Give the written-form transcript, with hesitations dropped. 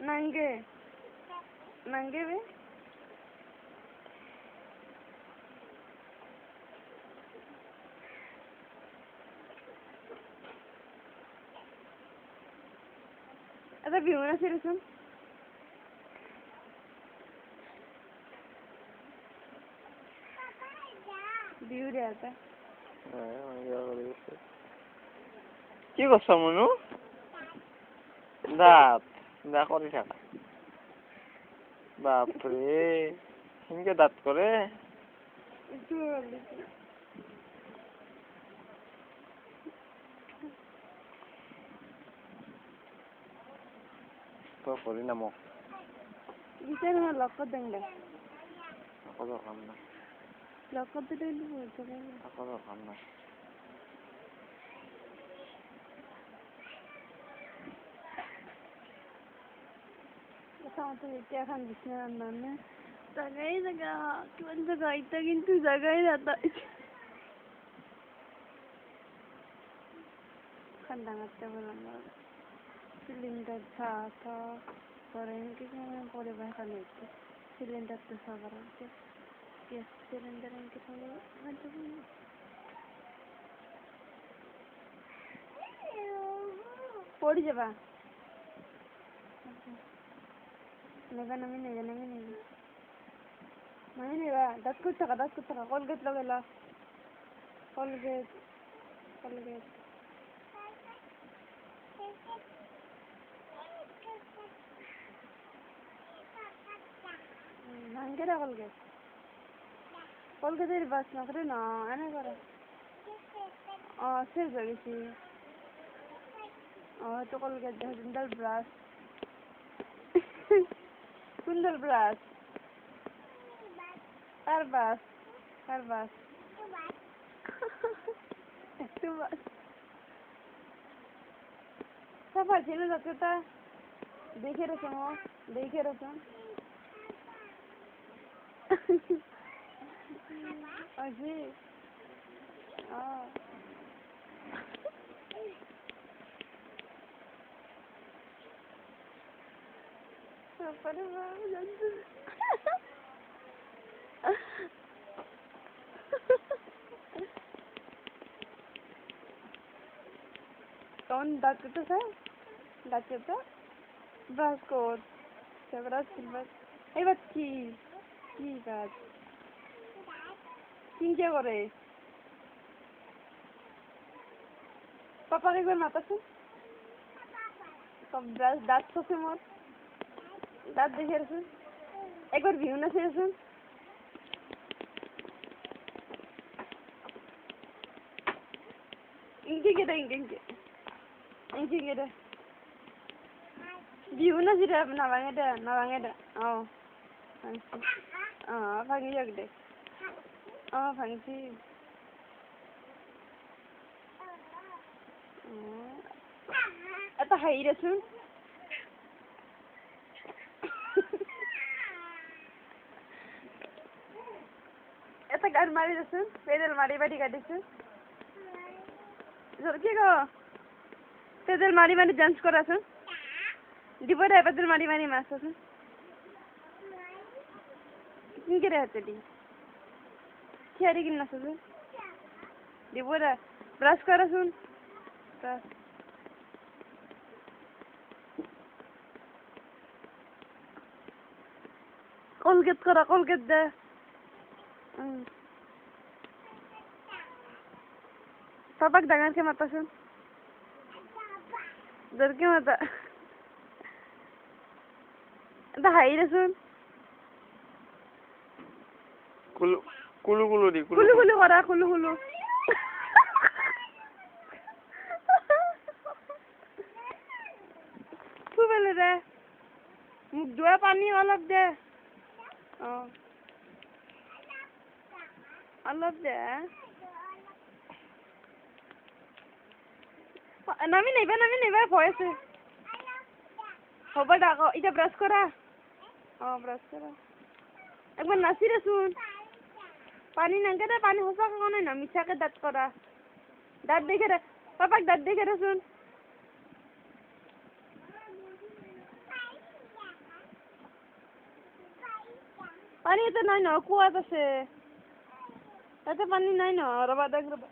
नंगे नंगे वे अरे व्यू ना सिर्फ सुन व्यू रहता কি করছ মনু দাঁত দা করে থাকা বাপরে হিংকে দাঁত করে তো করি না মো বিচার না লক্ষ্য দেঙ্গা কত কাম না লক্ষ্য দিতে বলতে পারবো কত কাম না तो क्या खान जिसने अंदर जगह ही जगह कौन जगह इतना किंतु जगह ही रहता खंडा करते बोलना सिलेंडर था और इनके क्या पूरे बाहर खाने थे सिलेंडर तो सब रखते गैस सिलेंडर इनके थोड़े मतलब पड़ी जब नेगा नमी मम्मी नेगा दस कुछ था कोलगेट लगेला कोलगेट नंगेरा कोलगेट तेरी बस ना करे ना आने करा सिर जगह सी तो कोलगेट सुंदर ब्रश सुंदर ब्रश हर बस तू बस सब अच्छे ना जाते था देखे रहो अजी पर कौन दाचता है ब्रश कोड ब्रश ए बच्ची की बात क्या करे पापा एक बार माता सुन कब ब्रश दांत से मत दांत देखे रहे एक बार व्यू ना से सुन इंके व्यू ना सिर्फ ना वांगे भागी जग दे भांगसी आता हाई रे सुन आता गाड़ मारी रे सुन पैदल मारी बाड़ी गाड़ी सुन जोर के गो पैदल मारी डांस करा सुन दिबो रे पैदल मारी मास सुन किन के रहते दी खियारी किन नास सुन दिबो रे ब्रश करा सुन ब्रश कोलगेट दे पापा डांगर के माता सुन डर के माता दा हाई रे सुन कुलु दी करा कुलु तू बेले रे मुख धोया पानी अलग दे अलग दे नामी नहीं भय से होबा डाको इटा ब्रश करा एक बार नासी रे सुन पानी नंगे दे पानी होसा का नहीं ना मिठा के दांत करा दांत देखे रे पापा दांत देखे रे सुन পানি এতে নাই ন কুয়াত আছে এতে পানি নাই ন রবা দেখ রবা